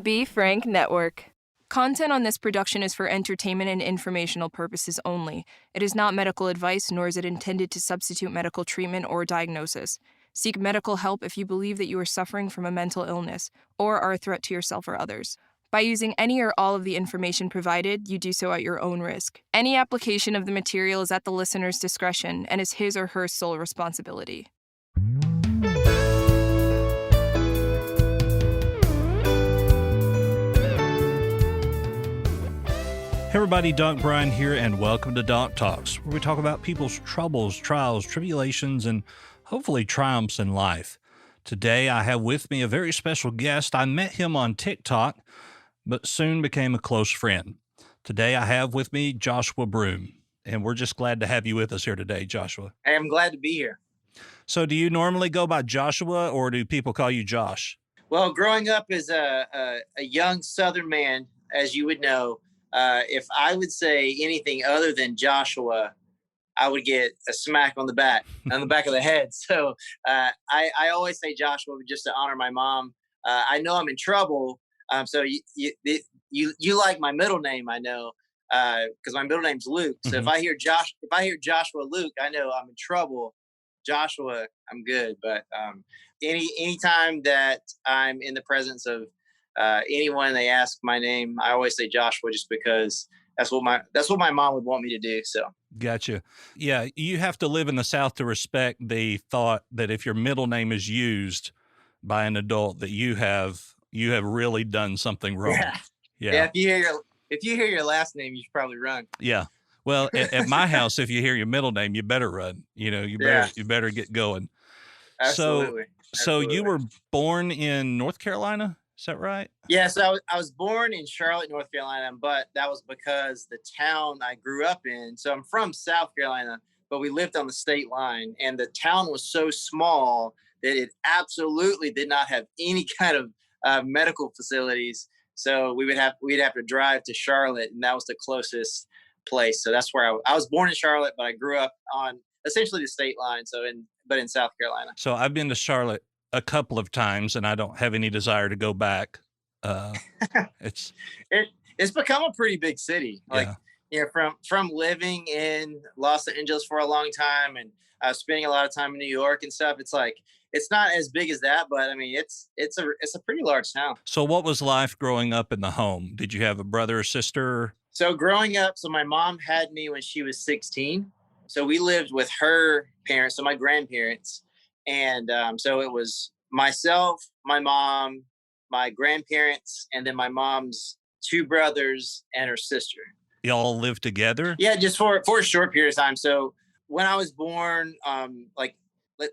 Be Frank Network. Content on this production is for entertainment and informational purposes only. It is not medical advice, nor is it intended to substitute medical treatment or diagnosis. Seek medical help if you believe that you are suffering from a mental illness or are a threat to yourself or others. By using any or all of the information provided, you do so at your own risk. Any application of the material is at the listener's discretion and is his or her sole responsibility. Hey everybody, Doc Brian here, and welcome to Doc Talks, where we talk about people's troubles, trials, tribulations, and hopefully triumphs in life. Today, I have with me a very special guest. I met him on TikTok, but soon became a close friend. Today, I have with me Joshua Broome, and we're just glad to have you with us here today, Joshua. Hey, I'm glad to be here. So do you normally go by Joshua, or do people call you Josh? Well, growing up as a young Southern man, as you would know, if I would say anything other than Joshua, I would get a smack on the back of the head. So I always say Joshua just to honor my mom. I know I'm in trouble. So you like my middle name, I know, because my middle name's Luke. So if I hear Joshua Luke, I know I'm in trouble. Joshua, I'm good. But anytime that I'm in the presence of anyone they ask my name, I always say Joshua, just because that's what my mom would want me to do. So gotcha. Yeah, you have to live in the South to respect the thought that if your middle name is used by an adult, that you have really done something wrong. Yeah. If you hear your last name, you should probably run. Yeah. Well, at my house, if you hear your middle name, you better run. You better get going. Absolutely. So you were born in North Carolina? Is that right? Yes, I was born in Charlotte, North Carolina, but that was because the town I grew up in. So I'm from South Carolina, but we lived on the state line, and the town was so small that it absolutely did not have any kind of medical facilities. So we'd have to drive to Charlotte, and that was the closest place. So that's where I was born in Charlotte, but I grew up on essentially the state line. But in South Carolina. So I've been to Charlotte a couple of times, and I don't have any desire to go back. It's become a pretty big city. From living in Los Angeles for a long time and spending a lot of time in New York and stuff. It's not as big as that, but I mean, it's a pretty large town. So what was life growing up in the home? Did you have a brother or sister? So growing up, my mom had me when she was 16. So we lived with her parents, so my grandparents. And so it was myself, my mom, my grandparents, and then my mom's two brothers and her sister. Y'all lived together? Yeah, just for a short period of time. So when I was born,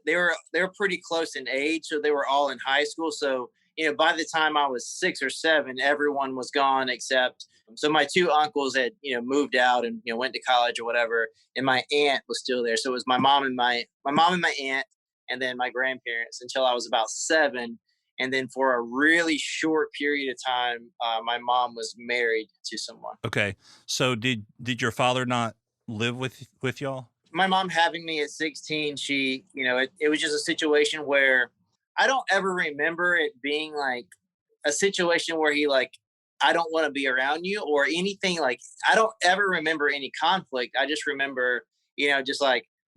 they were pretty close in age, so they were all in high school. So by the time I was 6 or 7, everyone was gone except so my two uncles had moved out and went to college or whatever, and my aunt was still there. So it was my mom and my aunt, and then my grandparents until I was about 7. And then for a really short period of time, my mom was married to someone. Okay. So did your father not live with y'all? My mom having me at 16, she, it was just a situation where I don't ever remember it being like a situation where he I don't want to be around you or anything. I don't ever remember any conflict. I just remember, just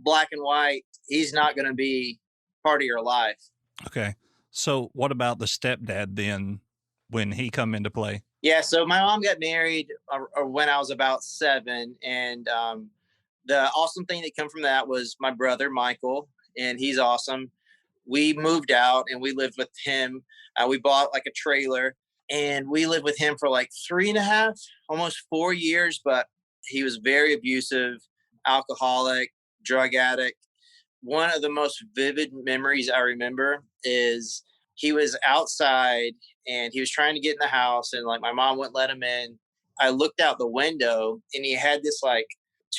black and white. He's not going to be part of your life. Okay. So what about the stepdad then when he come into play? Yeah. So my mom got married when I was about 7. And the awesome thing that came from that was my brother, Michael, and he's awesome. We moved out and we lived with him. We bought a trailer and we lived with him for 3.5, almost 4 years, but he was very abusive, alcoholic, drug addict. One of the most vivid memories I remember is he was outside and he was trying to get in the house and my mom wouldn't let him in. I looked out the window and he had this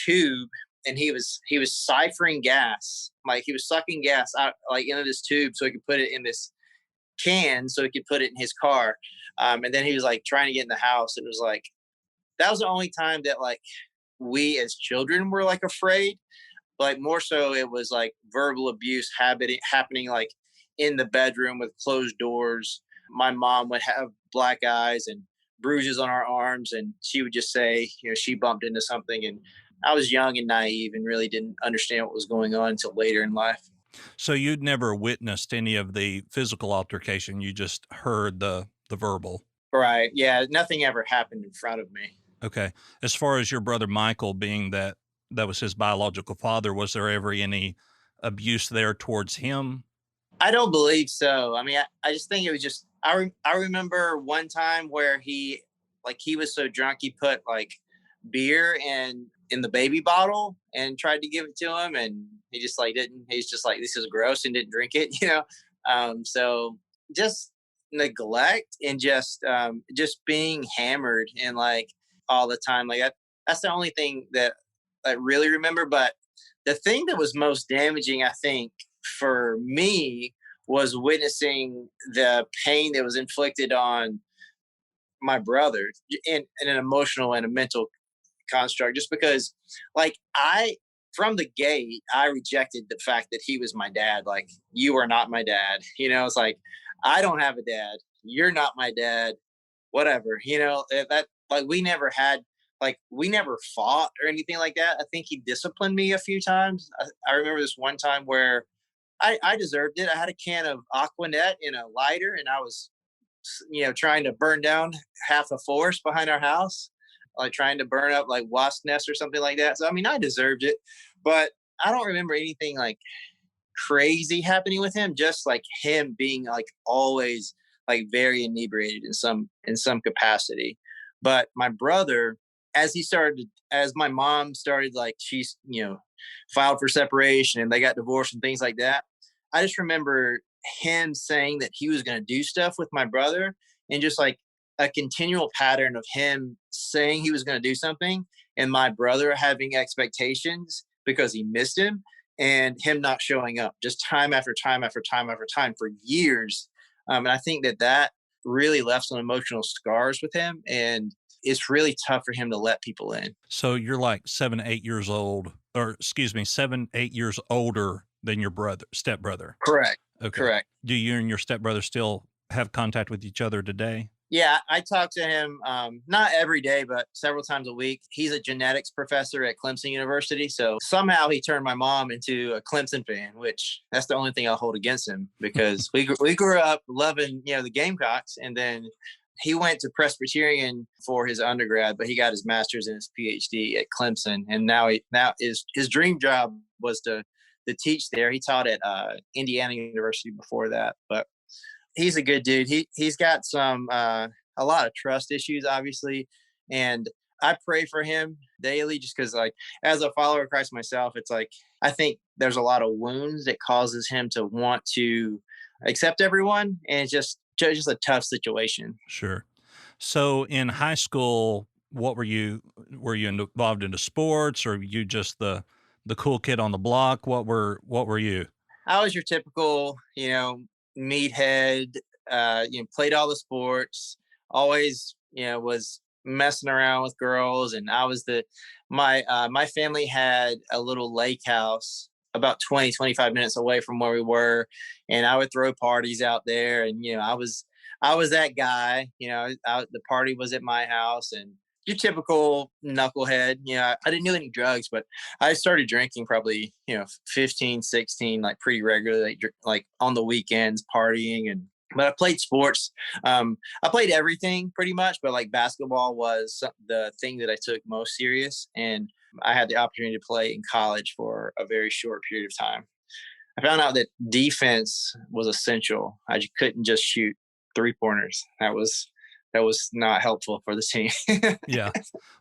tube and he was siphoning gas. He was sucking gas out into this tube so he could put it in this can so he could put it in his car. And then he was trying to get in the house, and it was that was the only time that we as children were afraid. But more so it was verbal abuse happening in the bedroom with closed doors. my mom would have black eyes and bruises on our arms, and she would just say, she bumped into something. And I was young and naive and really didn't understand what was going on until later in life. So you'd never witnessed any of the physical altercation. You just heard the verbal. Right. Yeah. Nothing ever happened in front of me. Okay. As far as your brother Michael being that was his biological father, was there ever any abuse there towards him? I don't believe so. I mean, I just think it was just, I remember one time where he was so drunk, he put like beer in the baby bottle and tried to give it to him. And he just like didn't, he's just like, this is gross, and didn't drink it, So just neglect and just being hammered and like all the time. Like that's the only thing that I really remember. But the thing that was most damaging, I think, for me was witnessing the pain that was inflicted on my brother in an emotional and a mental construct, just because like from the gate, I rejected the fact that he was my dad. Like, you are not my dad. It's like, I don't have a dad. You're not my dad. Whatever. That like we never fought or anything like that. I think he disciplined me a few times. I remember this one time where I deserved it. I had a can of Aquanet in a lighter, and I was, trying to burn down half a forest behind our house, like trying to burn up like wasp nests or something like that. So, I mean, I deserved it, but I don't remember anything like crazy happening with him. Just like him being like always like very inebriated in some capacity. But my brother, as my mom started, like she's, filed for separation and they got divorced and things like that. I just remember him saying that he was going to do stuff with my brother, and just like a continual pattern of him saying he was going to do something and my brother having expectations because he missed him, and him not showing up just time after time after time after time for years. And I think that really left some emotional scars with him, and it's really tough for him to let people in. So you're like 7, 8 years old, or excuse me, 7, 8 years older than your stepbrother. Correct. Okay. Correct. Do you and your stepbrother still have contact with each other today? Yeah, I talk to him not every day, but several times a week. He's a genetics professor at Clemson University. So somehow he turned my mom into a Clemson fan, which that's the only thing I'll hold against him, because we grew up loving, the Gamecocks. And then he went to Presbyterian for his undergrad, but he got his master's and his PhD at Clemson. And now his dream job was to teach there. He taught at Indiana University before that, but he's a good dude. He's got a lot of trust issues, obviously, and I pray for him daily, just because, like, as a follower of Christ myself, it's like I think there's a lot of wounds that causes him to want to accept everyone, and it's just a tough situation. Sure. So in high school, what were you involved into sports, or were you just the cool kid on the block? What were you? I was your typical, meathead, played all the sports, always, was messing around with girls. And I was my family had a little lake house about 20-25 minutes away from where we were. And I would throw parties out there. And, I was that guy, the party was at my house, and your typical knucklehead. I didn't do any drugs, but I started drinking probably, 15, 16, like pretty regularly, like on the weekends, partying. But I played sports. I played everything pretty much, but like basketball was the thing that I took most serious. And I had the opportunity to play in college for a very short period of time. I found out that defense was essential. I couldn't just shoot 3-pointers. That was not helpful for the team. Yeah.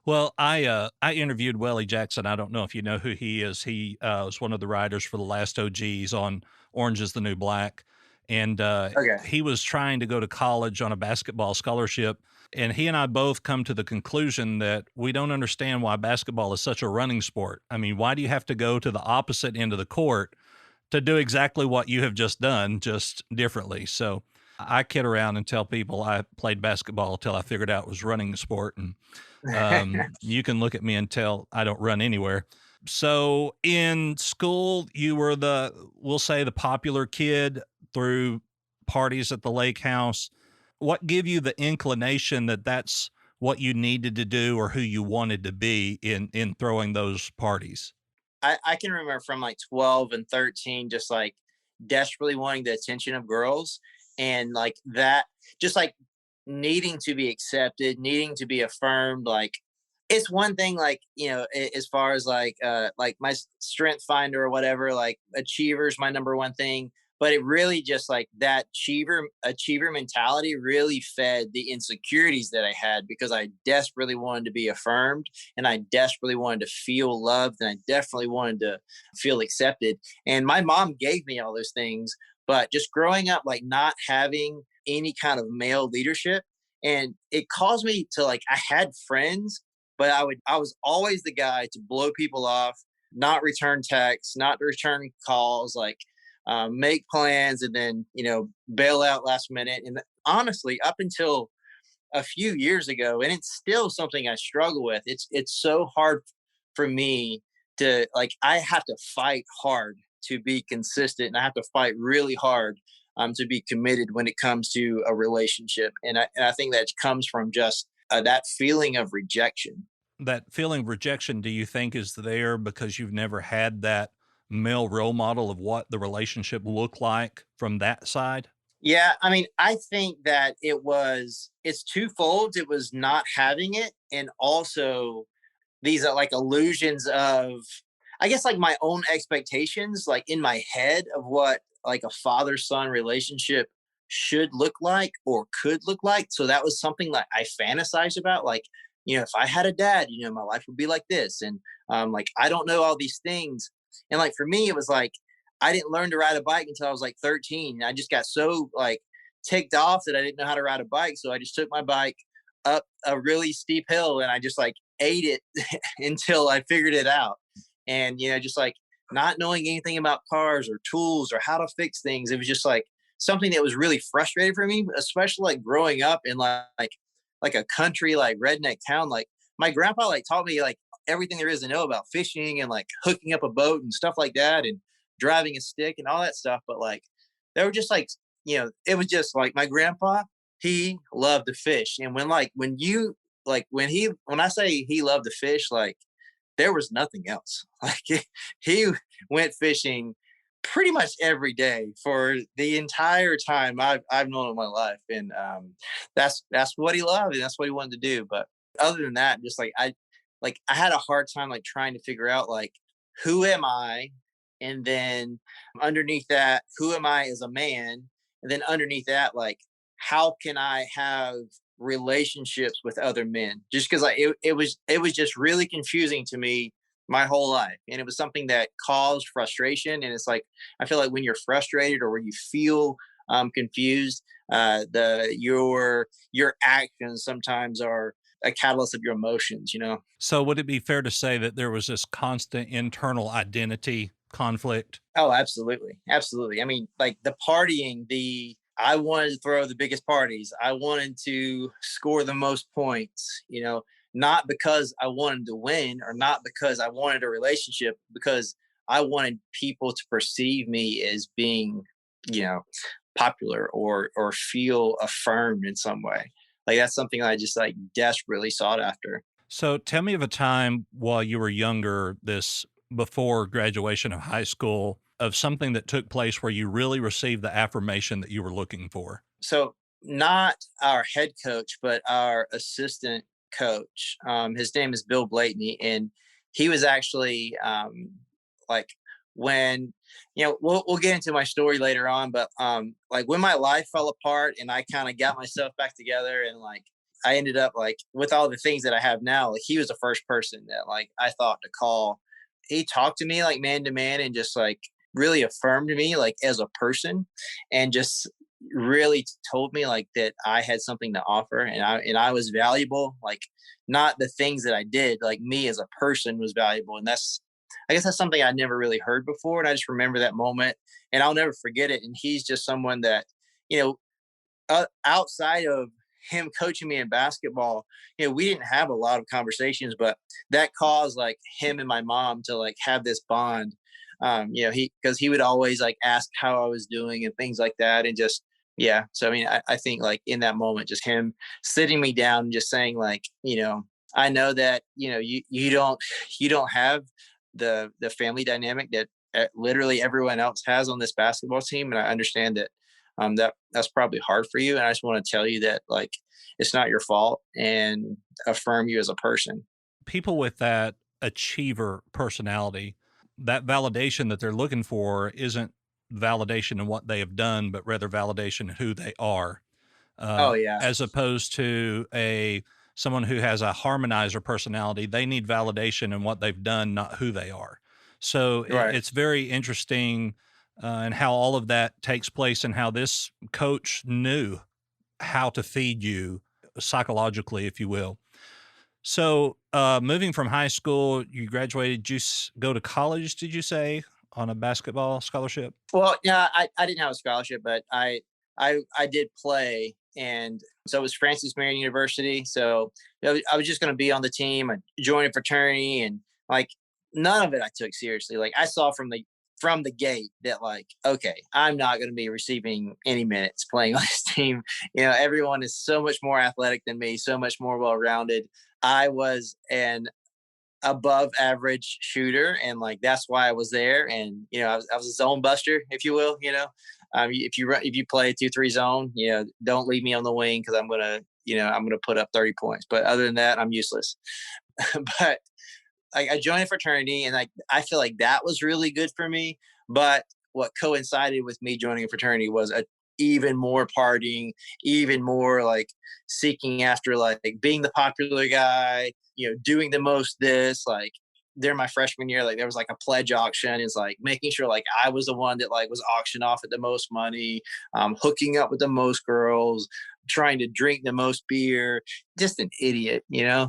Well, I interviewed Wellie Jackson. I don't know if you know who he is. He was one of the writers for the last OGs on Orange is the New Black. And Okay. he was trying to go to college on a basketball scholarship. And he and I both come to the conclusion that we don't understand why basketball is such a running sport. I mean, why do you have to go to the opposite end of the court to do exactly what you have just done, just differently? So I kid around and tell people I played basketball until I figured out it was running sport. And you can look at me and tell I don't run anywhere. So in school, you were we'll say the popular kid through parties at the lake house. What gave you the inclination that that's what you needed to do or who you wanted to be in throwing those parties? I can remember from like 12 and 13, just like desperately wanting the attention of girls, and like that, just like needing to be accepted, needing to be affirmed. Like it's one thing, like, as far as like my strength finder or whatever, like achiever is my number one thing. But it really just like that achiever mentality really fed the insecurities that I had, because I desperately wanted to be affirmed, and I desperately wanted to feel loved, and I definitely wanted to feel accepted. And my mom gave me all those things, but just growing up, like not having any kind of male leadership, and it caused me to, like, I had friends, but I was always the guy to blow people off, not return texts, not return calls, like make plans, and then bail out last minute. And honestly, up until a few years ago, and it's still something I struggle with. It's so hard for me to, like, I have to fight hard to be consistent, and I have to fight really hard to be committed when it comes to a relationship. And I think that comes from just that feeling of rejection. That feeling of rejection, do you think is there because you've never had that male role model of what the relationship looked like from that side? Yeah, I mean, I think that it's twofold. It was not having it, and also these are like illusions of, I guess, like my own expectations, like in my head, of what like a father son relationship should look like or could look like. So that was something that I fantasized about. Like, if I had a dad, my life would be like this. And like, I don't know all these things. And like, for me, it was like, I didn't learn to ride a bike until I was like 13. I just got so like ticked off that I didn't know how to ride a bike. So I just took my bike up a really steep hill, and I just like ate it until I figured it out. And, just like not knowing anything about cars or tools or how to fix things, it was just like something that was really frustrating for me, especially like growing up in like a country, like redneck town. Like my grandpa like taught me like everything there is to know about fishing and like hooking up a boat and stuff like that, and driving a stick and all that stuff. But like, they were just like, it was just like my grandpa, he loved to fish. And when I say he loved to fish, like there was nothing else. Like he went fishing pretty much every day for the entire time I've known in my life. And that's what he loved, and that's what he wanted to do. But other than that, just like I had a hard time like trying to figure out like, who am I? And then underneath that, who am I as a man? And then underneath that, like, how can I have relationships with other men? Just because like it was just really confusing to me my whole life. And it was something that caused frustration. And it's like, I feel like when you're frustrated or when you feel confused, your actions sometimes are a catalyst of your emotions. So would it be fair to say that there was this constant internal identity conflict? Oh, absolutely. Absolutely. I mean, like the partying, I wanted to throw the biggest parties. I wanted to score the most points, not because I wanted to win or not because I wanted a relationship, because I wanted people to perceive me as being, you know, popular or feel affirmed in some way. Like that's something I just like desperately sought after. So tell me of a time while you were younger, this before graduation of high school, of something that took place where you really received the affirmation that you were looking for. So not our head coach, but our assistant coach. His name is Bill Blakeney, and he was actually like when we'll get into my story later on, but like when my life fell apart and I kind of got myself back together, and like I ended up like with all the things that I have now, like he was the first person that like I thought to call. He talked to me like man to man and just like really affirmed me like as a person, and just really told me like that I had something to offer, and I was valuable, like not the things that I did, like me as a person was valuable. And that's, I guess that's something I never really heard before, and I just remember that moment and I'll never forget it. And he's just someone that, you know outside of him coaching me in basketball, we didn't have a lot of conversations, but that caused like him and my mom to like have this bond. Because he would always like ask how I was doing and things like that, and just Yeah. So I mean, I think like in that moment, just him sitting me down and just saying like, I know that, you don't have the family dynamic that literally everyone else has on this basketball team. And I understand that that's probably hard for you. And I just want to tell you that like it's not your fault and affirm you as a person. People with that achiever personality, that validation that they're looking for isn't validation in what they have done, but rather validation in who they are, Oh yeah. as opposed to a someone who has a harmonizer personality. They need validation in what they've done, not who they are. So Right. it's very interesting, and how all of that takes place, and how this coach knew how to feed you psychologically, if you will. So, moving from high school, you graduated. Did you go to college? Did you say on a basketball scholarship? Well, yeah, I didn't have a scholarship, but I did play, and so it was Francis Marion University. So I was just going to be on the team. I joined a fraternity, and like none of it I took seriously. Like I saw from the gate that like, okay, I'm not going to be receiving any minutes playing on this team. Everyone is so much more athletic than me, so much more well rounded. I was an above average shooter, and like that's why I was there. And I was a zone buster, if you will. If you play 2-3 zone, don't leave me on the wing because I'm gonna put up 30 points. But other than that, I'm useless. But I joined a fraternity, and I feel like that was really good for me. But what coincided with me joining a fraternity was a even more partying, even more like seeking after like being the popular guy, doing the most this, like during my freshman year, like there was like a pledge auction. Is like making sure like I was the one that like was auctioned off at the most money, hooking up with the most girls, trying to drink the most beer. Just an idiot,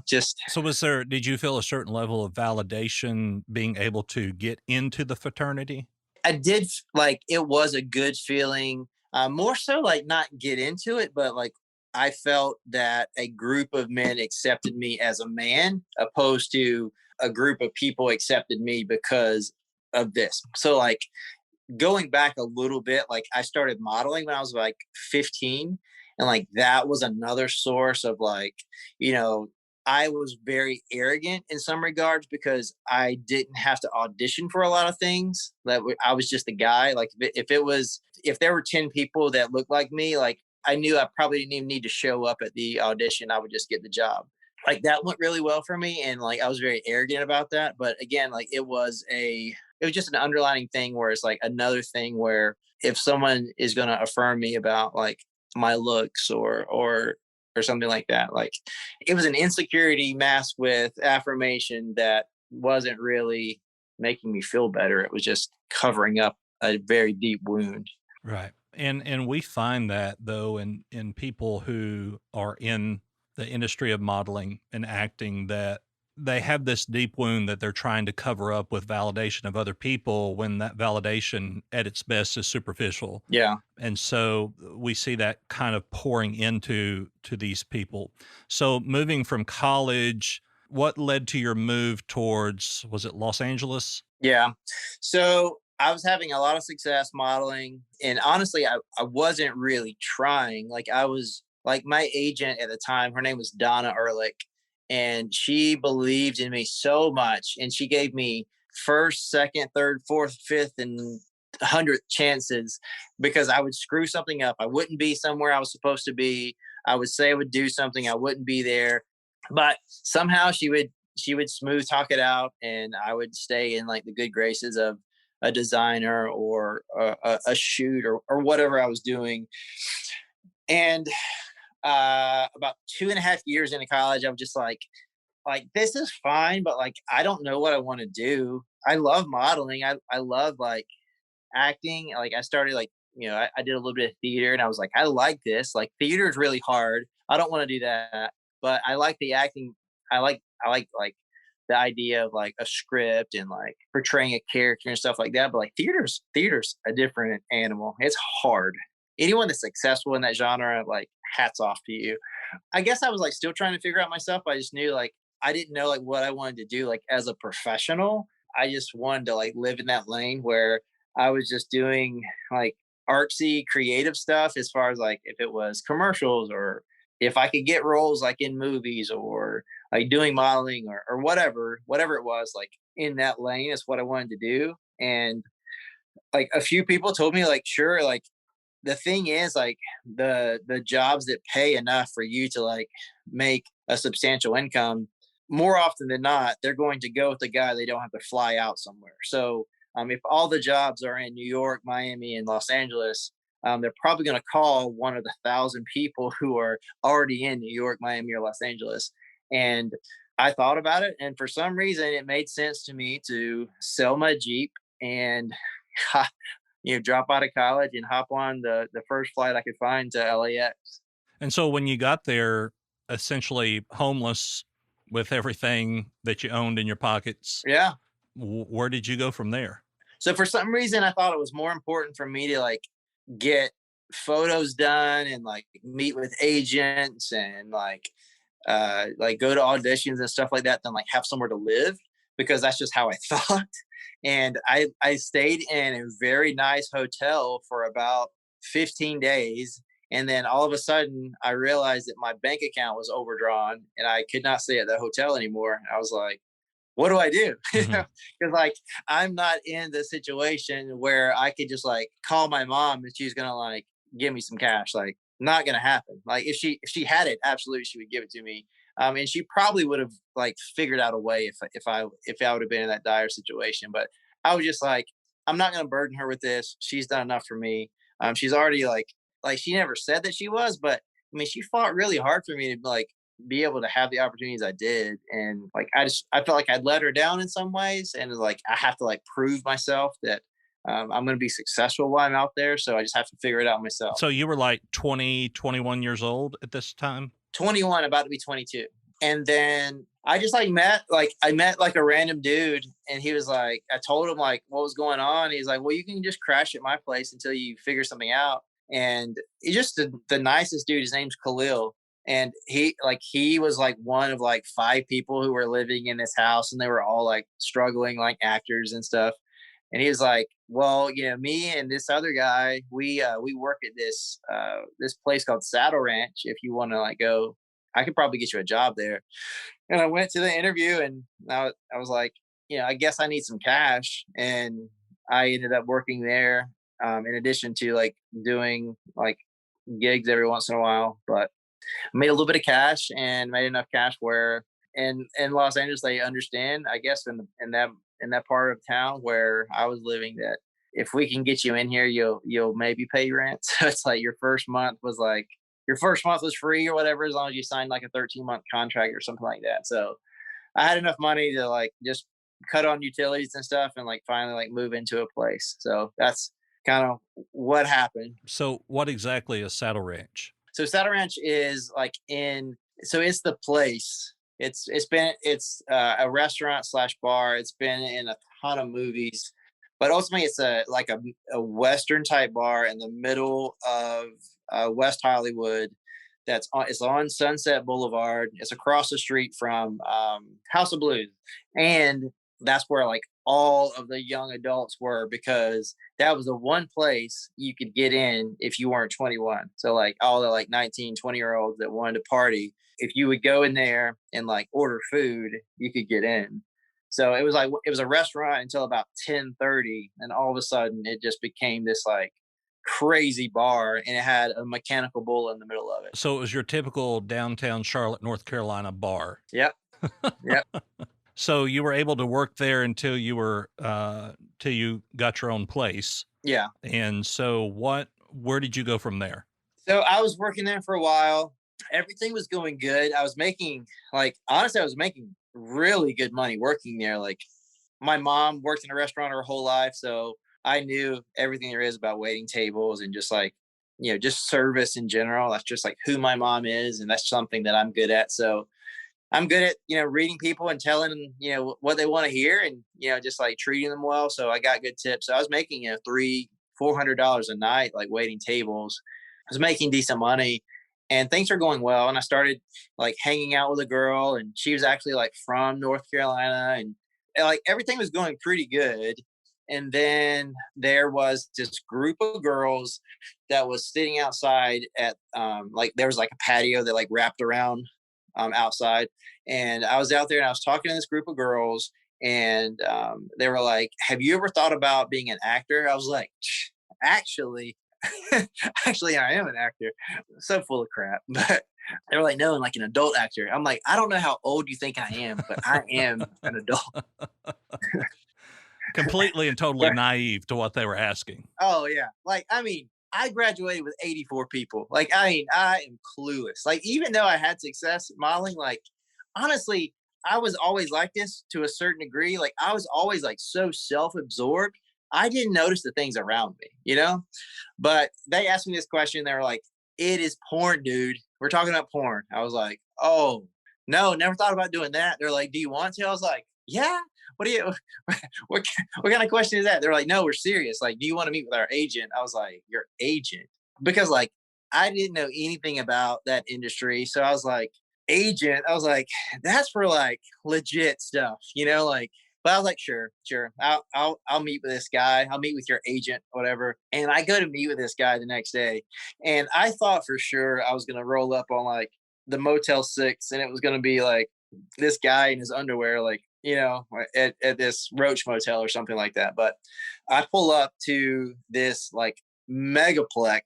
just So, did you feel a certain level of validation being able to get into the fraternity? I did like it was a good feeling. More so like not get into it, but like I felt that a group of men accepted me as a man, opposed to a group of people accepted me because of this. So like going back a little bit, like I started modeling when I was like 15. And like that was another source of like, you know, I was very arrogant in some regards because I didn't have to audition for a lot of things. I was just a guy. Like if there were 10 people that looked like me, like I knew I probably didn't even need to show up at the audition. I would just get the job. Like that went really well for me. And like I was very arrogant about that. But again, like it was just an underlining thing where it's like another thing where if someone is going to affirm me about like my looks or something like that, like it was an insecurity masked with affirmation that wasn't really making me feel better. It was just covering up a very deep wound. Right. And we find that though in people who are in the industry of modeling and acting, that they have this deep wound that they're trying to cover up with validation of other people, when that validation at its best is superficial. Yeah. And so we see that kind of pouring to these people. So moving from college, what led to your move towards, was it Los Angeles? Yeah. So I was having a lot of success modeling. And honestly, I wasn't really trying. Like I was like my agent at the time, her name was Donna Ehrlich, and she believed in me so much. And she gave me first, second, third, fourth, fifth, and 100th chances because I would screw something up. I wouldn't be somewhere I was supposed to be. I would say I would do something, I wouldn't be there. But somehow she would smooth talk it out, and I would stay in like the good graces of a designer or a shoot or whatever I was doing. And about 2.5 years into college, I was just like this is fine, but like I don't know what I want to do. I love modeling. I love like acting. Like I started like I did a little bit of theater, and I was like I like this. Like theater is really hard. I don't want to do that, but I like the acting. I like the idea of like a script and like portraying a character and stuff like that. But like theater's a different animal. It's hard. Anyone that's successful in that genre, like hats off to you. I guess I was like still trying to figure out myself. I just knew like I didn't know like what I wanted to do like as a professional. I just wanted to like live in that lane where I was just doing like artsy creative stuff as far as like if it was commercials or if I could get roles like in movies or like doing modeling or whatever it was, like in that lane is what I wanted to do. And like a few people told me like, sure, like the thing is like the jobs that pay enough for you to like make a substantial income, more often than not, they're going to go with the guy they don't have to fly out somewhere. So if all the jobs are in New York, Miami, and Los Angeles, they're probably going to call one of the 1,000 people who are already in New York, Miami, or Los Angeles. And I thought about it, and for some reason, it made sense to me to sell my Jeep and drop out of college and hop on the first flight I could find to LAX. And so when you got there, essentially homeless with everything that you owned in your pockets, Yeah. where did you go from there? So for some reason, I thought it was more important for me to like get photos done and like meet with agents and like go to auditions and stuff like that than like have somewhere to live, because that's just how I thought. And I stayed in a very nice hotel for about 15 days. And then all of a sudden I realized that my bank account was overdrawn and I could not stay at the hotel anymore. I was like, what do I do? Mhm. Because like I'm not in the situation where I could just like call my mom and she's gonna like give me some cash. Like, not gonna happen. Like if she had it, absolutely she would give it to me. And she probably would have like figured out a way if I would have been in that dire situation. But I was just like, I'm not gonna burden her with this. She's done enough for me. She's already like she never said that she was, but I mean she fought really hard for me to like be able to have the opportunities I did. And like I felt like I'd let her down in some ways, and like I have to like prove myself that I'm going to be successful while I'm out there. So I just have to figure it out myself. So you were like 20, 21 years old at this time? 21, about to be 22. And then I just I met like a random dude, and he was like, I told him like what was going on. He's like, well, you can just crash at my place until you figure something out. And he's just the nicest dude. His name's Khalil. And he was like one of like 5 people who were living in this house, and they were all like struggling like actors and stuff. And he was like, well, me and this other guy, we work at this place called Saddle Ranch. If you want to like go, I could probably get you a job there. And I went to the interview, and I was like, I guess I need some cash. And I ended up working there, in addition to like doing like gigs every once in a while. But I made a little bit of cash and made enough cash where in Los Angeles they understand, I guess, in that part of town where I was living, that if we can get you in here, you'll maybe pay rent. So it's like your first month was free or whatever, as long as you signed like a 13-month contract or something like that. So I had enough money to like just cut on utilities and stuff and like finally like move into a place. So that's kind of what happened. So what exactly is Saddle Ranch? So Saddle Ranch is like so it's the place. It's a restaurant slash bar. It's been in a ton of movies, but ultimately it's a Western type bar in the middle of West Hollywood. It's on Sunset Boulevard. It's across the street from House of Blues, and that's where like all of the young adults were, because that was the one place you could get in if you weren't 21. So like all the like 19, 20-year olds that wanted to party, if you would go in there and like order food, you could get in. So it was a restaurant until about 10:30, and all of a sudden it just became this like crazy bar, and it had a mechanical bull in the middle of it. So it was your typical downtown Charlotte, North Carolina bar. Yep. Yep. So you were able to work there until till you got your own place. Yeah. And so where did you go from there? So I was working there for a while. Everything was going good. I was making honestly, I was making really good money working there. Like my mom worked in a restaurant her whole life, so I knew everything there is about waiting tables and just like, just service in general. That's just like who my mom is, and that's something that I'm good at. So I'm good at, reading people and telling them, what they want to hear, and, just like treating them well. So I got good tips. So I was making, $300-400 a night, like waiting tables. I was making decent money, and things were going well. And I started like hanging out with a girl, and she was actually like from North Carolina, and like everything was going pretty good. And then there was this group of girls that was sitting outside at like there was like a patio that like wrapped around outside. And I was out there and I was talking to this group of girls, and they were like, "Have you ever thought about being an actor?" I was like, actually, actually, I am an actor. So full of crap. But they were like, "No, and like an adult actor." I'm like, "I don't know how old you think I am, but I am an adult." Completely and totally naive to what they were asking. Oh yeah. Like, I mean, I graduated with 84 people. Like, I mean, I am clueless. Like, even though I had success modeling, like, honestly, I was always like this to a certain degree. Like, I was always like so self-absorbed. I didn't notice the things around me, you know? But they asked me this question. They were like, "It is porn, dude. We're talking about porn." I was like, "Oh, no, never thought about doing that." They're like, "Do you want to?" I was like, "Yeah. What do you, what kind of question is that?" They're like, "No, we're serious. Like, do you want to meet with our agent?" I was like, "Your agent?" Because like I didn't know anything about that industry. So I was like, agent, I was like, that's for like legit stuff, you know, like, but I was like, sure, sure. I'll meet with this guy. I'll meet with your agent, whatever. And I go to meet with this guy the next day. And I thought for sure I was gonna roll up on like the Motel 6, and it was gonna be like this guy in his underwear, like, you know, at this Roach Motel or something like that. But I pull up to this like megaplex,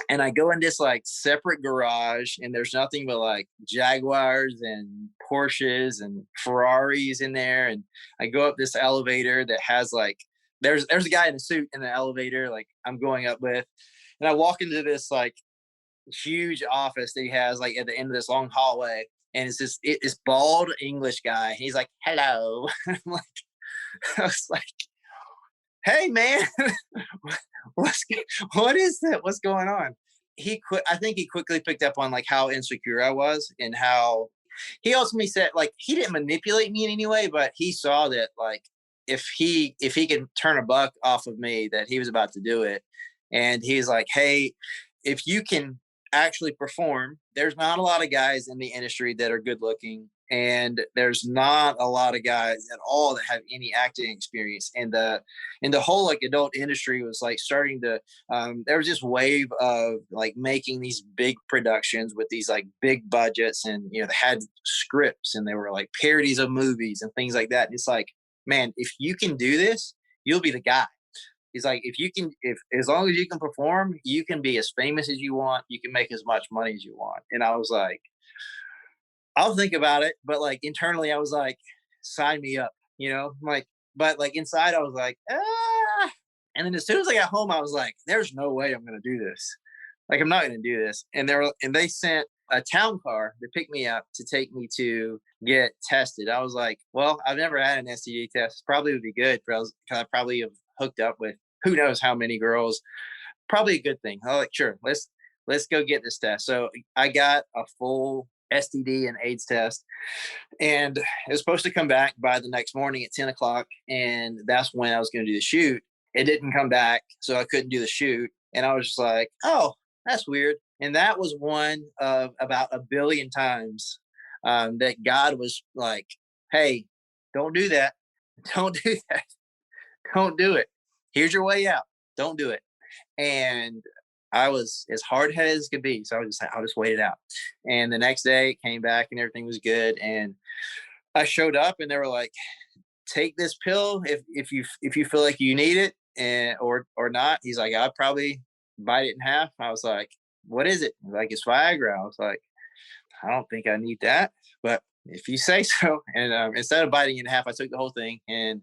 and I go in this like separate garage, and there's nothing but like Jaguars and Porsches and Ferraris in there. And I go up this elevator that has like there's a guy in a suit in the elevator like I'm going up with, and I walk into this like huge office that he has like at the end of this long hallway, and it's this bald English guy. He's like, "Hello." I'm like, I was like, "Hey man, what's what is that? What's going on?" I think he quickly picked up on like how insecure I was, and how he ultimately said like he didn't manipulate me in any way, but he saw that like if he could turn a buck off of me, that he was about to do it. And he's like, "Hey, if you can actually perform, there's not a lot of guys in the industry that are good looking, and there's not a lot of guys at all that have any acting experience." And the whole like adult industry was like starting to there was this wave of like making these big productions with these like big budgets, and you know they had scripts, and they were like parodies of movies and things like that. And it's like, man, if you can do this, you'll be the guy. He's like, if you can, if as long as you can perform, you can be as famous as you want. You can make as much money as you want. And I was like, I'll think about it. But like internally, I was like, sign me up, you know? Like, but like inside, I was like, ah. And then as soon as I got home, I was like, there's no way I'm gonna do this. Like, I'm not gonna do this. And they sent a town car to pick me up to take me to get tested. I was like, well, I've never had an STD test. Probably would be good. But I probably have hooked up with who knows how many girls. Probably a good thing. I was like, sure, let's go get this test. So I got a full STD and AIDS test, and it was supposed to come back by the next morning at 10 o'clock, and that's when I was going to do the shoot. It didn't come back, so I couldn't do the shoot, and I was just like, oh, that's weird. And that was one of about a billion times that God was like, hey, don't do that. Don't do that. Don't do it. Here's your way out. Don't do it. And I was as hard headed as could be. So I was just like, I'll just wait it out. And the next day it came back and everything was good. And I showed up, and they were like, take this pill if you feel like you need it, and or not. He's like, I'd probably bite it in half. I was like, what is it? Like, it's Viagra. I was like, I don't think I need that, but if you say so. And instead of biting it in half, I took the whole thing, and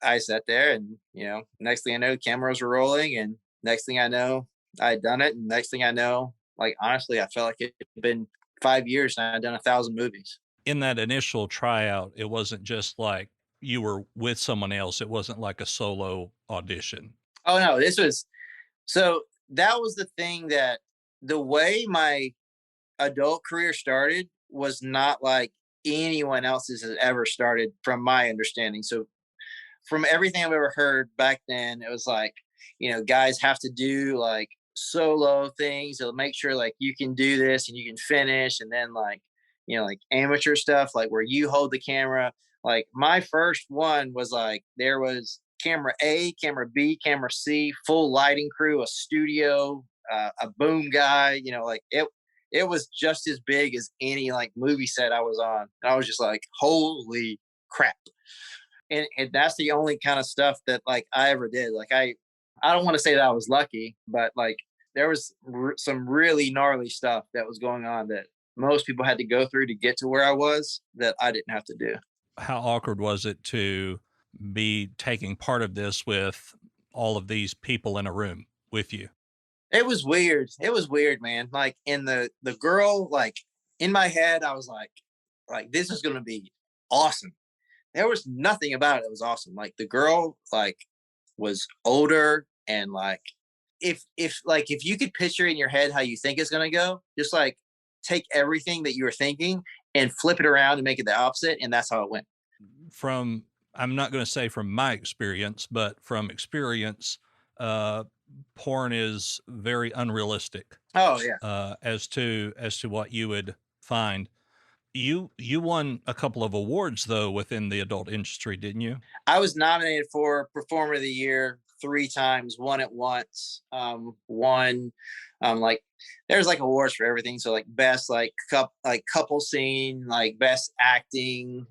I sat there, and you know, next thing I know, cameras were rolling, and next thing I know, I had done it, and next thing I know, like honestly, I felt like it had been 5 years and I had done 1,000 movies. In that initial tryout, it wasn't just like you were with someone else. It wasn't like a solo audition. Oh no, this was so that was the thing, that the way my adult career started was not like anyone else's has ever started, from my understanding. So from everything I've ever heard back then, it was like, you know, guys have to do like solo things to make sure like you can do this and you can finish. And then like, you know, like amateur stuff, like where you hold the camera. Like my first one was like, there was camera A, camera B, camera C, full lighting crew, a studio, a boom guy. Like it was just as big as any like movie set I was on. And I was just like, holy crap. And that's the only kind of stuff that like I ever did. Like I don't want to say that I was lucky, but like there was some really gnarly stuff that was going on that most people had to go through to get to where I was that I didn't have to do. How awkward was it to be taking part of this with all of these people in a room with you? It was weird. It was weird, man. Like in the girl, like in my head, I was like this is gonna be awesome. There was nothing about it that was awesome. Like the girl, like was older and like if you could picture in your head how you think it's gonna go, just like take everything that you were thinking and flip it around and make it the opposite, and that's how it went. From, I'm not going to say from my experience, but from experience, uh, porn is very unrealistic Oh yeah. as to what you would find. You won a couple of awards though within the adult industry, didn't you? I was nominated for Performer of the Year 3 times, won it once. Won like there's like awards for everything. So like best like couple scene, like best acting,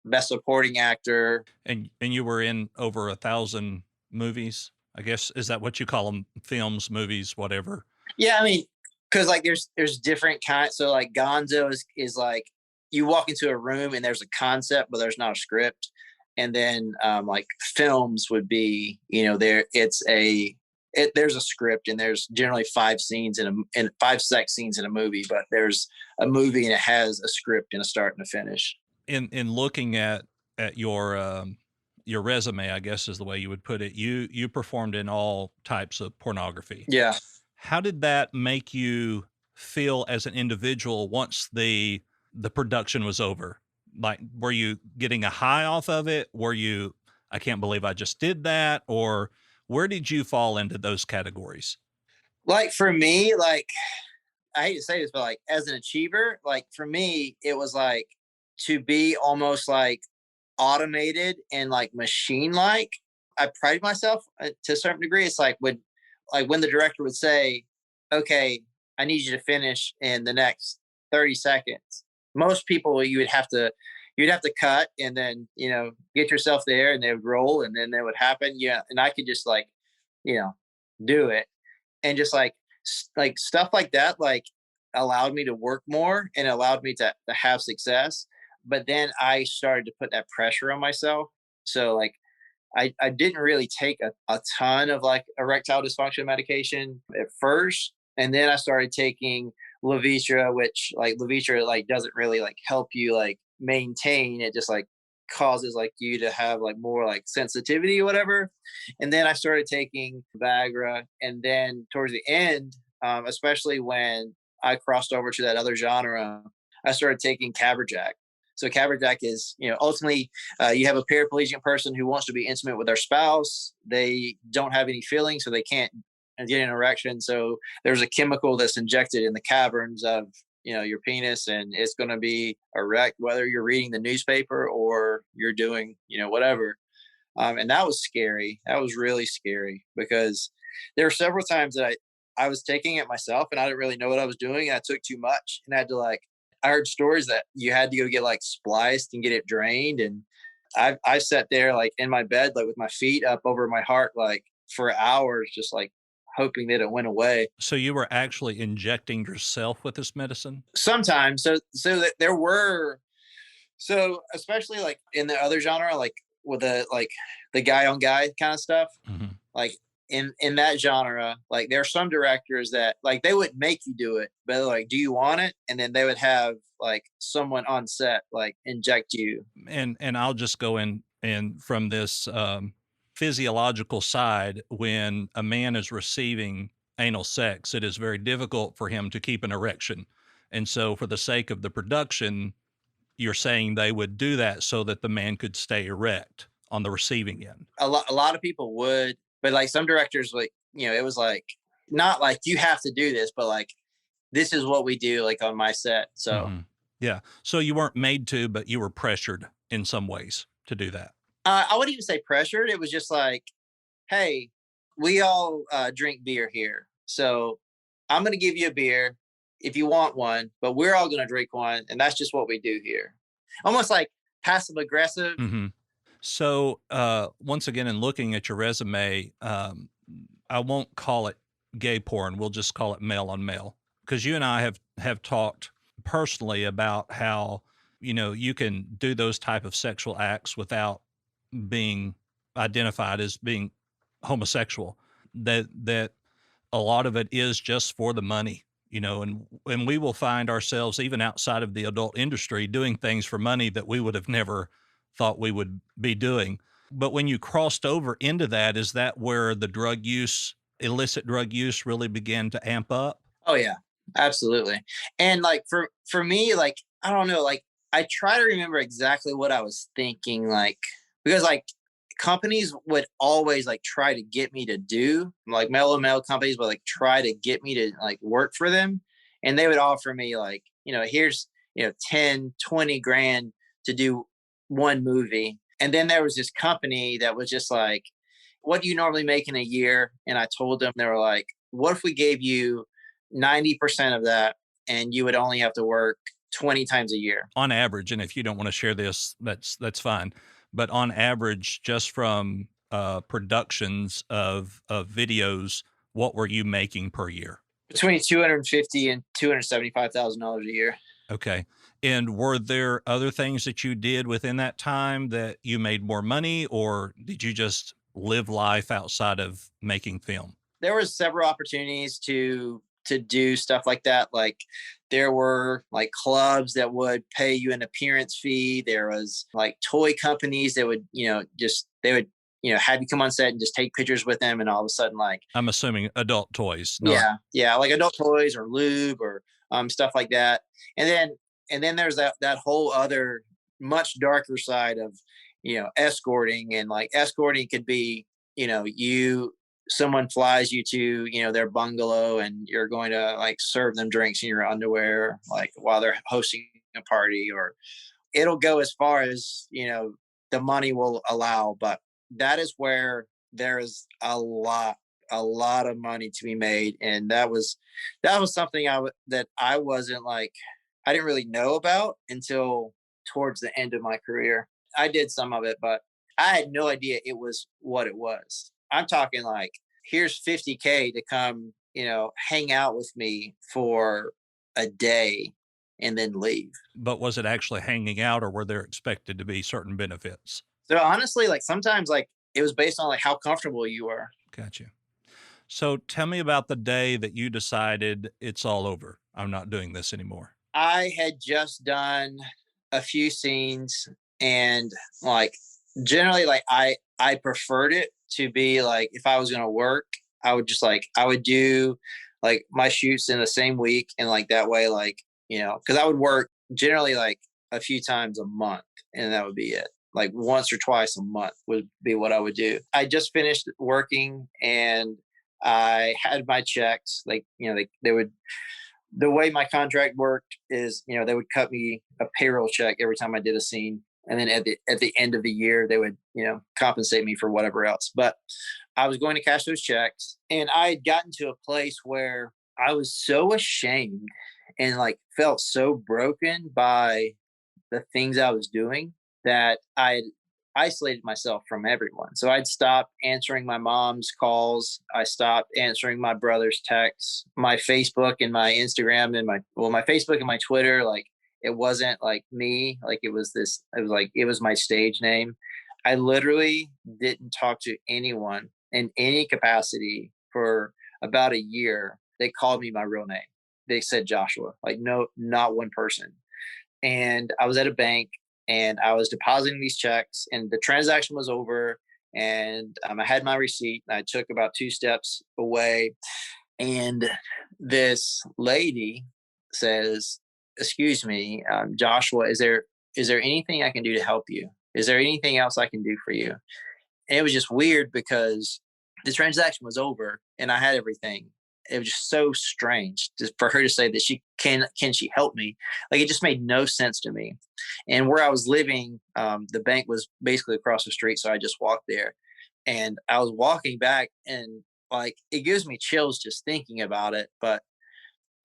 best supporting actor. And you were in over 1,000 movies, I guess. Is that what you call them? Films, movies, whatever. Yeah, I mean, because like there's different kinds. So like Gonzo is like you walk into a room and there's a concept, but there's not a script. And then like films would be, there's a script and there's generally 5 scenes and 5 sex scenes in a movie, but there's a movie and it has a script and a start and a finish. In looking at your resume, I guess is the way you would put it, you performed in all types of pornography. Yeah. How did that make you feel as an individual once the production was over? Like, were you getting a high off of it? Were you, I can't believe I just did that? Or where did you fall into those categories? Like for me, like I hate to say this, but like as an achiever, like for me, it was like to be almost like automated and like machine like. I pride myself to a certain degree. It's like when the director would say, okay, I need you to finish in the next 30 seconds. Most people you'd have to cut and then, get yourself there and they would roll and then that would happen. Yeah. And I could just like, do it. And just like stuff like that, like allowed me to work more and allowed me to have success. But then I started to put that pressure on myself. So like I didn't really take a ton of like erectile dysfunction medication at first. And then I started taking Levitra, which like Levitra like doesn't really like help you like maintain. It just like causes like you to have like more like sensitivity or whatever. And then I started taking Viagra. And then towards the end, especially when I crossed over to that other genre, I started taking Caberjack. So Caberjack is, ultimately you have a paraplegic person who wants to be intimate with their spouse. They don't have any feelings, so they can't get an erection. So there's a chemical that's injected in the caverns of, your penis, and it's going to be erect, whether you're reading the newspaper or you're doing, whatever. And that was scary. That was really scary because there were several times that I was taking it myself and I didn't really know what I was doing. And I took too much and I had to like, I heard stories that you had to go get like spliced and get it drained. And I sat there like in my bed, like with my feet up over my heart, like for hours, just like hoping that it went away. So you were actually injecting yourself with this medicine? Sometimes. So that there were, so especially like in the other genre, like with the guy on guy kind of stuff, Mm-hmm. like in that genre, like there are some directors that like they would make you do it, but like, do you want it? And then they would have like someone on set like inject you. And I'll just go in and from this physiological side, when a man is receiving anal sex, it is very difficult for him to keep an erection. And so for the sake of the production, you're saying they would do that so that the man could stay erect on the receiving end. A lot of people would, but like some directors, like, it was like, not like you have to do this, but like, this is what we do like on my set. So Yeah. So you weren't made to, but you were pressured in some ways to do that. I wouldn't even say pressured. It was just like, hey, we all drink beer here. So I'm going to give you a beer if you want one, but we're all going to drink one. And that's just what we do here. Almost like passive aggressive. Hmm. So, once again, in looking at your resume, I won't call it gay porn. We'll just call it male on male, because you and I have talked personally about how, you can do those type of sexual acts without being identified as being homosexual. That a lot of it is just for the money, and we will find ourselves even outside of the adult industry doing things for money that we would have never thought we would be doing. But when you crossed over into that, is that where the illicit drug use really began to amp up? Oh yeah, absolutely. And like for me, like I don't know, like I try to remember exactly what I was thinking, like because like companies would always like try to get me to do like male on male companies would like try to get me to like work for them, and they would offer me like here's 10 20 grand to do one movie. And then there was this company that was just like, what do you normally make in a year? And I told them, they were like, what if we gave you 90% of that and you would only have to work 20 times a year? On average, and if you don't want to share this, that's fine. But on average, just from productions of videos, what were you making per year? Between 250 and $275,000 a year. Okay. And were there other things that you did within that time that you made more money, or did you just live life outside of making film? There was several opportunities to do stuff like that. Like there were like clubs that would pay you an appearance fee. There was like toy companies that would, they would, have you come on set and just take pictures with them. And all of a sudden, like, I'm assuming adult toys, not. yeah, like adult toys or lube or stuff like that. And then there's that whole other much darker side of escorting. And like escorting could be someone flies you to their bungalow and you're going to like serve them drinks in your underwear like while they're hosting a party, or it'll go as far as the money will allow. But that is where there is a lot of money to be made. And that was something that I wasn't like, I didn't really know about until towards the end of my career. I did some of it, but I had no idea it was what it was. I'm talking like, here's 50K to come, hang out with me for a day and then leave. But was it actually hanging out, or were there expected to be certain benefits? So honestly, like sometimes like it was based on like how comfortable you were. Gotcha. So tell me about the day that you decided it's all over. I'm not doing this anymore. I had just done a few scenes, and like generally like I preferred it to be like, if I was going to work, I would just like, I would do like my shoots in the same week. And like that way, like, cause I would work generally like a few times a month and that would be it. Like once or twice a month would be what I would do. I just finished working and I had my checks. Like, they would, the way my contract worked is, they would cut me a payroll check every time I did a scene. And then at the end of the year, they would, compensate me for whatever else. But I was going to cash those checks, and I had gotten to a place where I was so ashamed and like felt so broken by the things I was doing that I isolated myself from everyone. So I'd stopped answering my mom's calls. I stopped answering my brother's texts. My Facebook and my Instagram and my Facebook and my Twitter, like it wasn't like me. Like it was my stage name. I literally didn't talk to anyone in any capacity for about a year. They called me my real name. They said Joshua, like no, not one person. And I was at a bank and I was depositing these checks and the transaction was over, and I had my receipt. I took about 2 steps away and this lady says, excuse me, Joshua, is there anything I can do to help you? Is there anything else I can do for you? And it was just weird because the transaction was over and I had everything. it was just so strange just for her to say that can she help me? Like, it just made no sense to me. And where I was living, the bank was basically across the street, so I just walked there. And I was walking back, and like, it gives me chills just thinking about it. But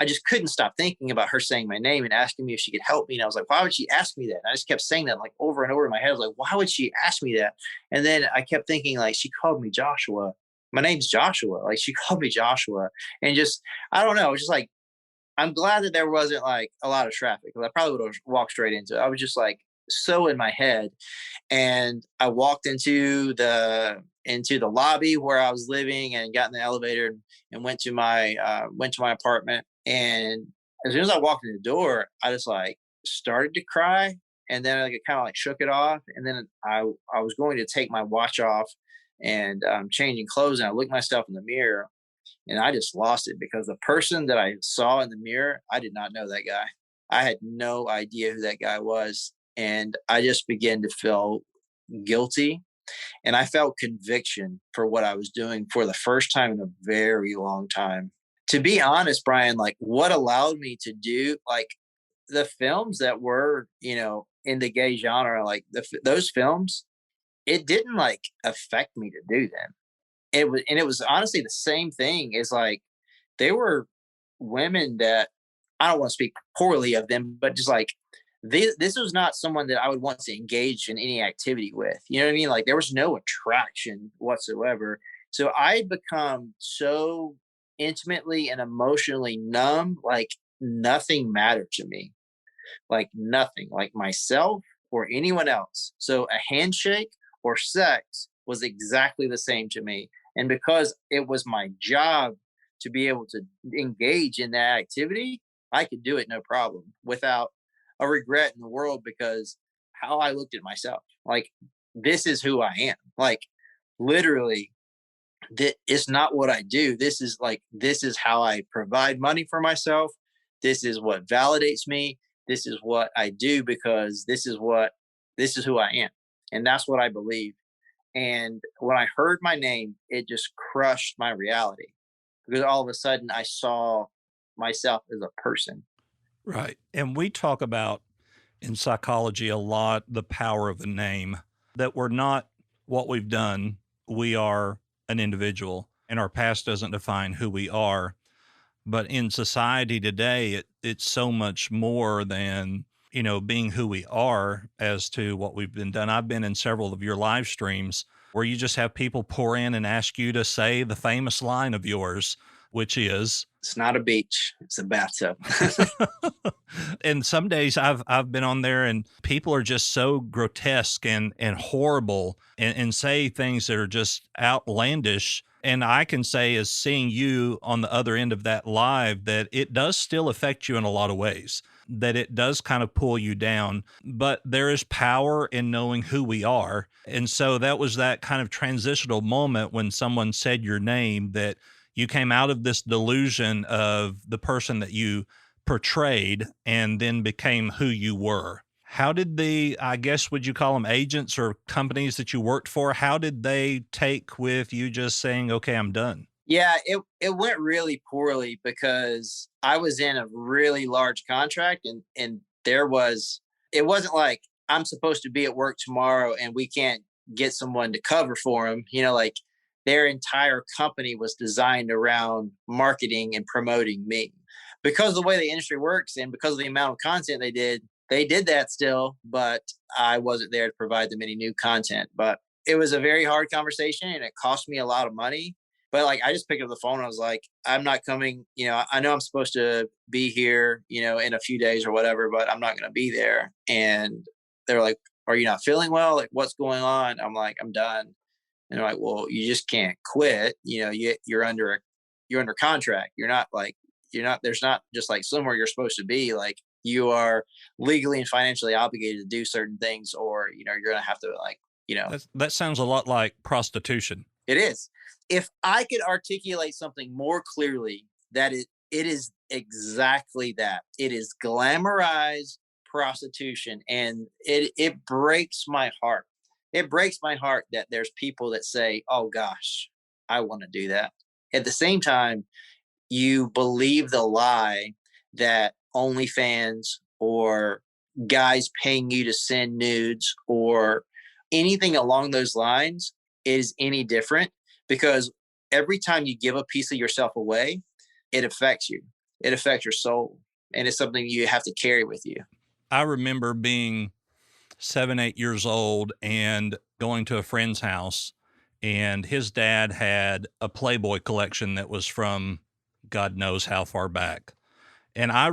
I just couldn't stop thinking about her saying my name and asking me if she could help me. And I was like, why would she ask me that? And I just kept saying that like over and over in my head. I was like, why would she ask me that? And then I kept thinking, like, she called me Joshua. My name's Joshua. Like, she called me Joshua. And just, I don't know. It was just like, I'm glad that there wasn't like a lot of traffic, because I probably would have walked straight into it. I was just like so in my head. And I walked into the lobby where I was living and got in the elevator and went to my apartment. And as soon as I walked in the door, I just like started to cry, and then I kind of like shook it off. And then I was going to take my watch off and changing clothes, and I looked myself in the mirror, and I just lost it, because the person that I saw in the mirror, I did not know that guy. I had no idea who that guy was, and I just began to feel guilty, and I felt conviction for what I was doing for the first time in a very long time. To be honest, Brian, like, what allowed me to do like the films that were, in the gay genre, like those films, it didn't like affect me to do them. It was honestly the same thing as like, they were women that, I don't want to speak poorly of them, but just like, this was not someone that I would want to engage in any activity with. You know what I mean? Like, there was no attraction whatsoever. So I'd become so intimately and emotionally numb, like nothing mattered to me, like nothing, like myself or anyone else. So a handshake or sex was exactly the same to me. And because it was my job to be able to engage in that activity, I could do it no problem without a regret in the world, because how I looked at myself, like, this is who I am. Like, literally, it's not what I do. This is how I provide money for myself. This is what validates me. This is what I do, because this is who I am. And that's what I believe. And when I heard my name, it just crushed my reality, because all of a sudden I saw myself as a person. Right. And we talk about in psychology a lot the power of a name, that we're not what we've done. We are an individual, and our past doesn't define who we are. But in society today, it's so much more than, being who we are as to what we've been done. I've been in several of your live streams where you just have people pour in and ask you to say the famous line of yours, which is, It's not a beach, it's a bathtub. and some days I've been on there and people are just so grotesque and horrible, and say things that are just outlandish. And I can say, as seeing you on the other end of that live, that it does still affect you in a lot of ways, that it does kind of pull you down, but there is power in knowing who we are. And so that was that kind of transitional moment when someone said your name, that you came out of this delusion of the person that you portrayed and then became who you were. How did I guess, would you call them agents or companies that you worked for? How did they take with you just saying, okay, I'm done? Yeah, it went really poorly, because I was in a really large contract, and it wasn't like I'm supposed to be at work tomorrow and we can't get someone to cover for them. Like, their entire company was designed around marketing and promoting me. Because of the way the industry works and because of the amount of content they did that still, but I wasn't there to provide them any new content. But it was a very hard conversation, and it cost me a lot of money. But like, I just picked up the phone and I was like, I'm not coming. I know I'm supposed to be here, in a few days or whatever, but I'm not going to be there. And they're like, are you not feeling well? Like, what's going on? I'm like, I'm done. And they're like, well, you just can't quit. You're under contract. There's not just like somewhere you're supposed to be. Like, you are legally and financially obligated to do certain things, or, you're going to have to That sounds a lot like prostitution. it is. If I could articulate something more clearly, that it is exactly that. It is glamorized prostitution, and it breaks my heart. It breaks my heart that there's people that say, "Oh gosh, I want to do that." At the same time, you believe the lie that OnlyFans or guys paying you to send nudes or anything along those lines is any different, because every time you give a piece of yourself away, it affects you. It affects your soul. And it's something you have to carry with you. I remember being 7, 8 years old and going to a friend's house, and his dad had a Playboy collection that was from God knows how far back. And I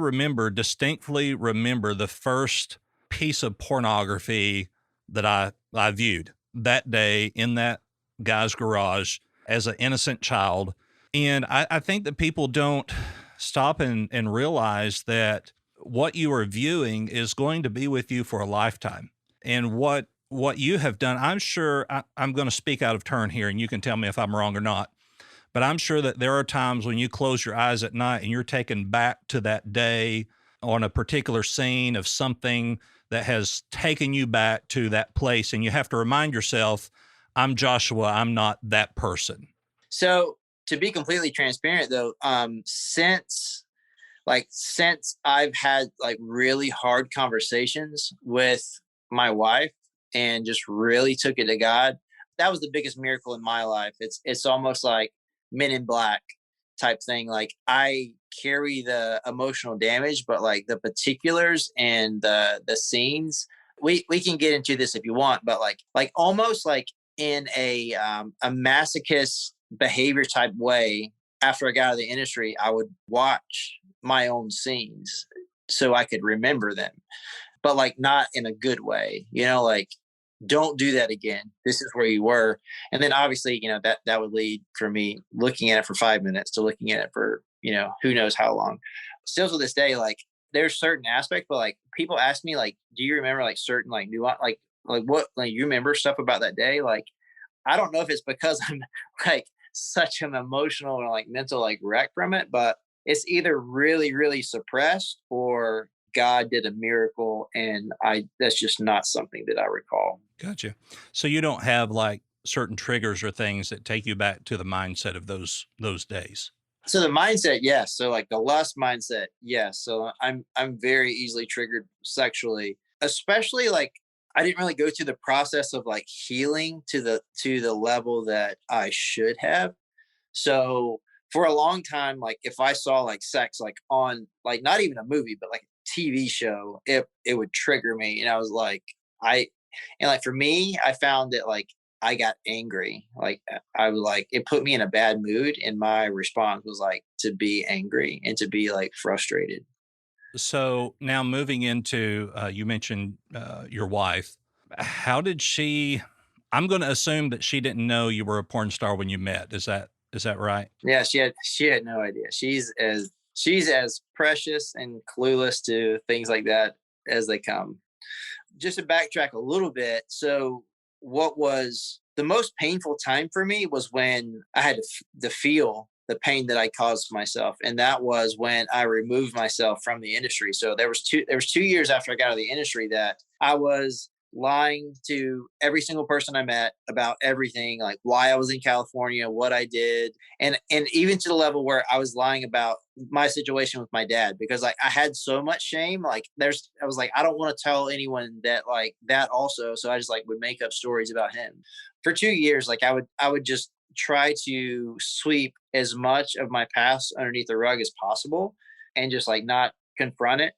distinctly remember the first piece of pornography that I viewed that day in that guy's garage as an innocent child. And I think that people don't stop and realize that what you are viewing is going to be with you for a lifetime. And what you have done, I'm sure I'm going to speak out of turn here, and you can tell me if I'm wrong or not. But I'm sure that there are times when you close your eyes at night and you're taken back to that day on a particular scene of something that has taken you back to that place. And you have to remind yourself, I'm Joshua, I'm not that person. So to be completely transparent though, since I've had like really hard conversations with my wife and just really took it to God, that was the biggest miracle in my life. It's almost like Men in Black type thing. Like, I carry the emotional damage, but like the particulars and the scenes, we can get into this if you want, but like almost like in a masochist behavior type way. After I got out of the industry, I would watch my own scenes so I could remember them, but like not in a good way, like, don't do that again. This is where you were. And then obviously, that would lead for me looking at it for 5 minutes to looking at it for, who knows how long. Still to this day, like, there's certain aspects, but like people ask me, like, do you remember like certain like nuance, like what, like, you remember stuff about that day? Like, I don't know if it's because I'm like such an emotional or like mental like wreck from it, but it's either really, really suppressed or God did a miracle, and that's just not something that I recall. Gotcha. So you don't have like certain triggers or things that take you back to the mindset of those days. So the mindset, yes. So like the lust mindset, yes. So I'm very easily triggered sexually, especially like I didn't really go through the process of like healing to the level that I should have. So for a long time, like if I saw like sex like on like not even a movie, but like a TV show, it would trigger me. And I was like, like for me, I found that like I got angry. Like I was like, it put me in a bad mood. And my response was like to be angry and to be like frustrated. So now moving into, you mentioned your wife. How did she? I'm going to assume that she didn't know you were a porn star when you met. Is that right? Yeah, she had no idea. She's as precious and clueless to things like that as they come. Just to backtrack a little bit, so what was the most painful time for me was when I had to feel the pain that I caused myself, and that was when I removed myself from the industry. So there was 2 years after I got out of the industry that I was lying to every single person I met about everything, like why I was in California, what I did, and even to the level where I was lying about my situation with my dad, because like I had so much shame. Like I was like, I don't want to tell anyone that like that also. So I just like would make up stories about him. For 2 years, like I would just try to sweep as much of my past underneath the rug as possible and just like not confront it.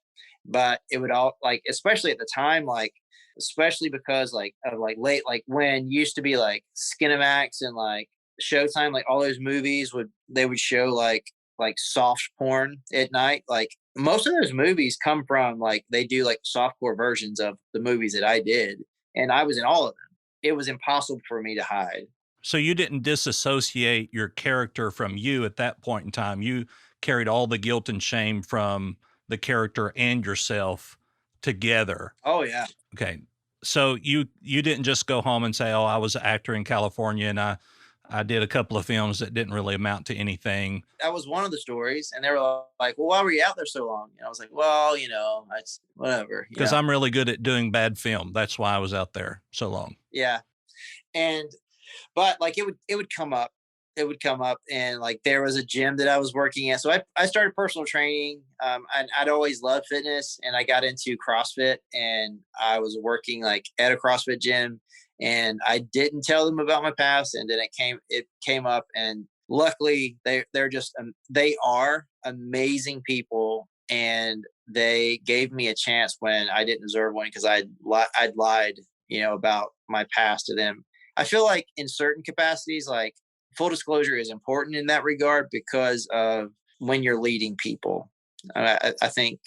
But it would all like, especially at the time, like especially because like of like late, like when used to be like Skinamax and like Showtime, like all those movies would show like soft porn at night. Like most of those movies come from like they do like softcore versions of the movies that I did, and I was in all of them. It was impossible for me to hide. So you didn't disassociate your character from you at that point in time. You carried all the guilt and shame from the character and yourself together. Oh yeah. Okay. So you didn't just go home and say, "Oh, I was an actor in California and I did a couple of films that didn't really amount to anything." That was one of the stories, and they were like, "Well, why were you out there so long?" And I was like, "Well, it's whatever." Because I'm really good at doing bad film. That's why I was out there so long. Yeah, and but like it would come up, it would come up, and like there was a gym that I was working at. So I started personal training. And I'd always loved fitness, and I got into CrossFit, and I was working like at a CrossFit gym, and I didn't tell them about my past. And then it came up, and luckily they're just, they are amazing people. And they gave me a chance when I didn't deserve one, because I'd lied, about my past to them. I feel like in certain capacities, like full disclosure is important in that regard, because of when you're leading people. I think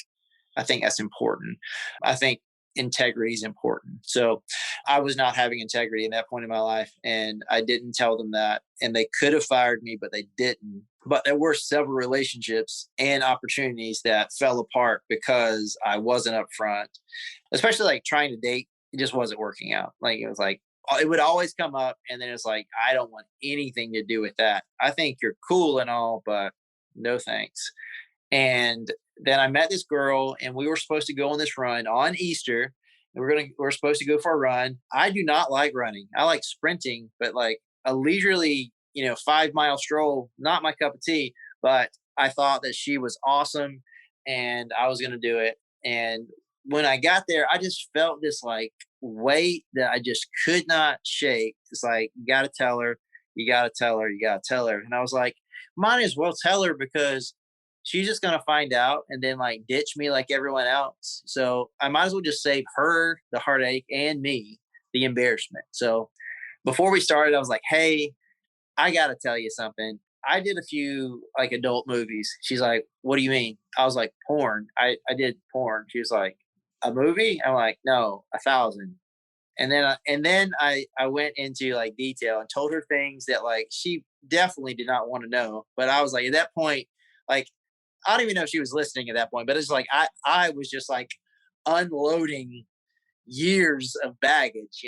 that's important. I think integrity is important. So I was not having integrity in that point in my life, and I didn't tell them that. And they could have fired me, but they didn't. But there were several relationships and opportunities that fell apart because I wasn't upfront, especially like trying to date. It just wasn't working out. Like it was like, it would always come up, and then it's like, I don't want anything to do with that. I think you're cool and all, but no thanks. And then I met this girl, and we were supposed to go on this run on Easter. And we're supposed to go for a run. I do not like running. I like sprinting, but like a leisurely, 5-mile stroll, not my cup of tea. But I thought that she was awesome, and I was going to do it. And when I got there, I just felt this like weight that I just could not shake. It's like, you got to tell her, you got to tell her, you got to tell her. And I was like, might as well tell her, because she's just going to find out and then like ditch me like everyone else. So I might as well just save her the heartache and me the embarrassment. So before we started, I was like, hey, I got to tell you something. I did a few like adult movies. She's like, what do you mean? I was like, porn. I did porn. She was like, a movie? I'm like, no, 1,000. And then I went into like detail and told her things that like she definitely did not want to know. But I was like, at that point, like, I don't even know if she was listening at that point, but it's like I was just like unloading years of baggage.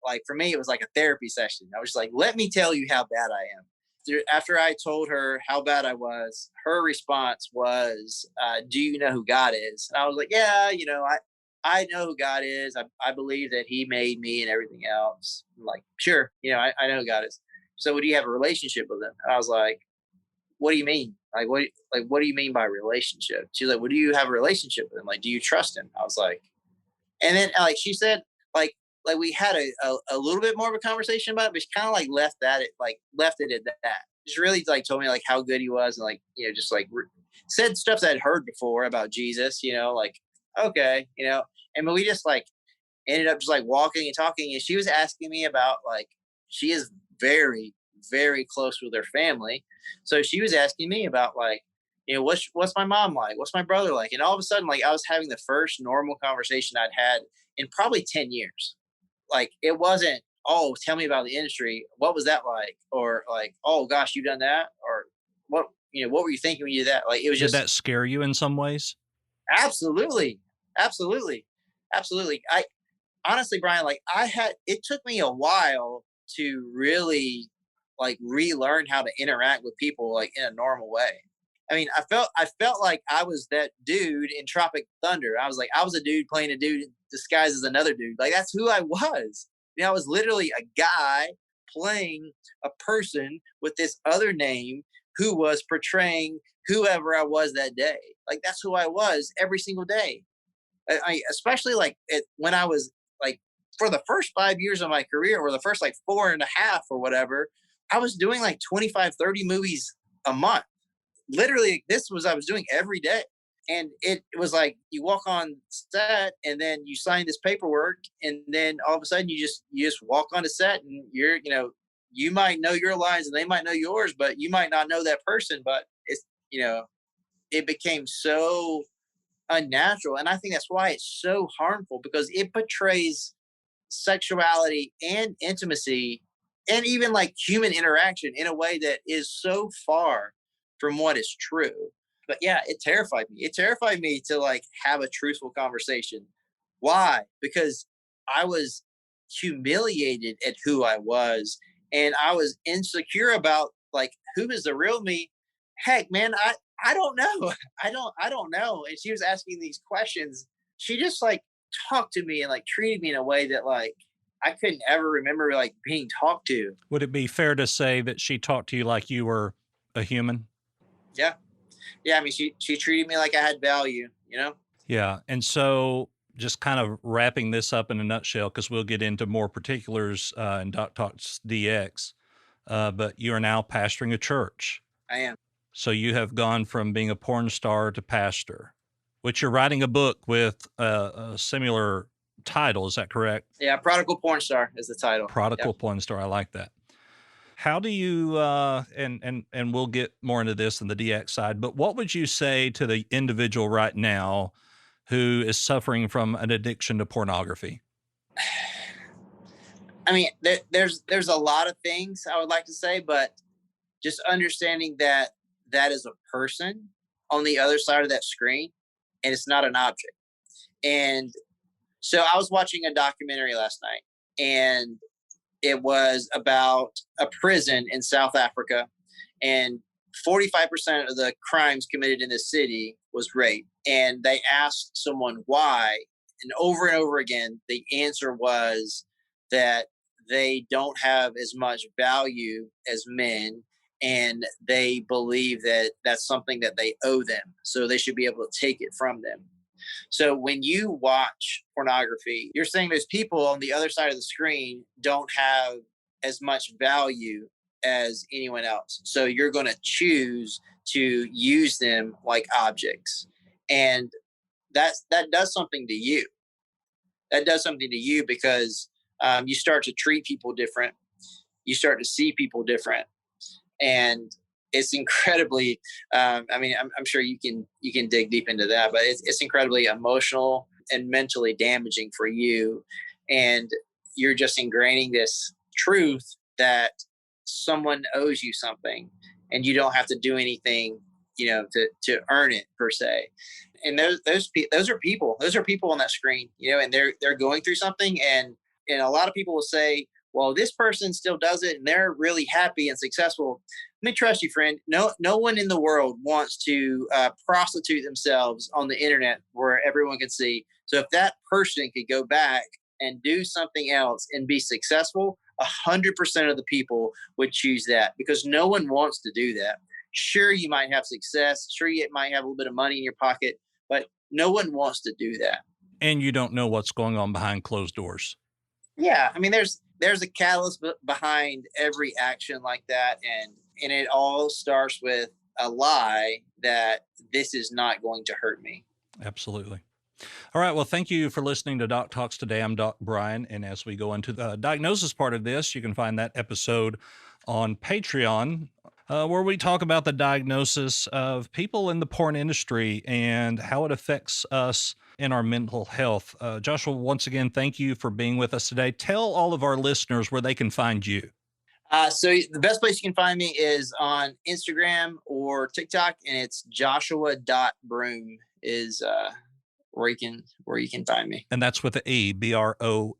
Like for me, it was like a therapy session. I was just like, let me tell you how bad I am. After I told her how bad I was, her response was, do you know who God is? And I was like, yeah, I know who God is. I believe that he made me and everything else. I'm like, sure, I know who God is. So would you have a relationship with him? And I was like, what do you mean? What do you mean by relationship? She's like, well, do you have a relationship with him? Like, do you trust him? I was like, and then like she said, like we had a little bit more of a conversation about it, but she kind of like left it at that. Just really like told me like how good he was, and like, just like said stuff that I'd heard before about Jesus, like, okay, and we just like ended up just like walking and talking, and she was asking me about like, she is very, very close with her family. So she was asking me about like, what's my mom like? What's my brother like? And all of a sudden, like I was having the first normal conversation I'd had in probably 10 years. Like it wasn't, oh, tell me about the industry. What was that like? Or like, oh gosh, you've done that? Or what were you thinking when you did that? Like it was Did just that scare you in some ways? absolutely, absolutely, absolutely. I honestly, Brian, like it took me a while to really like relearn how to interact with people like in a normal way. I mean, I felt like I was that dude in Tropic Thunder. I was like, I was a dude playing a dude disguised as another dude. Like that's who I was. I was literally a guy playing a person with this other name who was portraying whoever I was that day. Like that's who I was every single day. Especially like when I was like for the first 5 years of my career, or the first like 4.5 or whatever, I was doing like 25, 30 movies a month. Literally, I was doing every day. And it was like you walk on set and then you sign this paperwork, and then all of a sudden you just walk on the set, and you might know your lines and they might know yours, but you might not know that person. But it became so unnatural. And I think that's why it's so harmful, because it portrays sexuality and intimacy and even like human interaction in a way that is so far from what is true. But yeah, it terrified me. It terrified me to like have a truthful conversation. Why? Because I was humiliated at who I was, and I was insecure about like who is the real me. Heck, man, I don't know. I don't know. And she was asking these questions. She just like talked to me and like treated me in a way that like I couldn't ever remember like being talked to. Would it be fair to say that she talked to you like you were a human? Yeah. Yeah. I mean, she treated me like I had value, you know? Yeah. And so just kind of wrapping this up in a nutshell, because we'll get into more particulars in Doc Talks DX, but you are now pastoring a church. I am. So you have gone from being a porn star to pastor, which you're writing a book with a similar title. Is that correct? Yeah. Prodigal Porn Star is the title. Prodigal Porn Star. I like that. How do you, and we'll get more into this in the DX side, but what would you say to the individual right now who is suffering from an addiction to pornography? I mean, there's a lot of things I would like to say, but just understanding that is a person on the other side of that screen, and it's not an object. And so I was watching a documentary last night, and it was about a prison in South Africa, and 45% of the crimes committed in this city was rape. And they asked someone why, and over again, the answer was that they don't have as much value as men, and they believe that that's something that they owe them, so they should be able to take it from them. So when you watch pornography, you're saying those people on the other side of the screen don't have as much value as anyone else. So you're going to choose to use them like objects. And that does something to you. That does something to you because you start to treat people different. You start to see people different. And it's incredibly, I mean, I'm sure you can dig deep into that, but it's incredibly emotional and mentally damaging for you. And you're just ingraining this truth that someone owes you something, and you don't have to do anything, to earn it per se. And those are people on that screen, and they're going through something. And a lot of people will say, well, this person still does it and they're really happy and successful. Let me trust you, friend. No one in the world wants to prostitute themselves on the internet where everyone can see. So if that person could go back and do something else and be successful, 100% of the people would choose that, because no one wants to do that. Sure, you might have success. Sure, you might have a little bit of money in your pocket, but no one wants to do that. And you don't know what's going on behind closed doors. Yeah. I mean, there's a catalyst behind every action like that. And it all starts with a lie that this is not going to hurt me. Absolutely. All right. Well, thank you for listening to Doc Talks today. I'm Doc Brian. And as we go into the diagnosis part of this, you can find that episode on Patreon, where we talk about the diagnosis of people in the porn industry and how it affects us in our mental health. Joshua, once again, thank you for being with us today. Tell all of our listeners where they can find you. So the best place you can find me is on Instagram or TikTok, and it's Joshua.Broome is where you can find me. And that's with the E, Broome.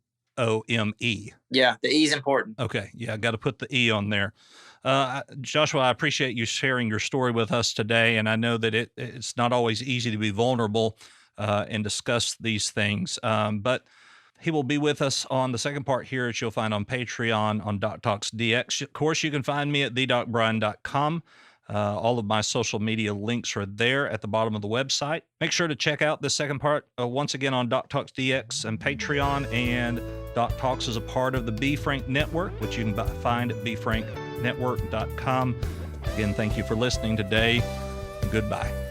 Yeah, the E is important. Okay. Yeah, I got to put the E on there. Joshua, I appreciate you sharing your story with us today. And I know that it's not always easy to be vulnerable and discuss these things. But he will be with us on the second part here, which you'll find on Patreon on Doc Talks DX. Of course, you can find me at thedocbrian.com. All of my social media links are there at the bottom of the website. Make sure to check out the second part once again on Doc Talks DX and Patreon. And Doc Talks is a part of the Be Frank Network, which you can find at befranknetwork.com. Again, thank you for listening today. Goodbye.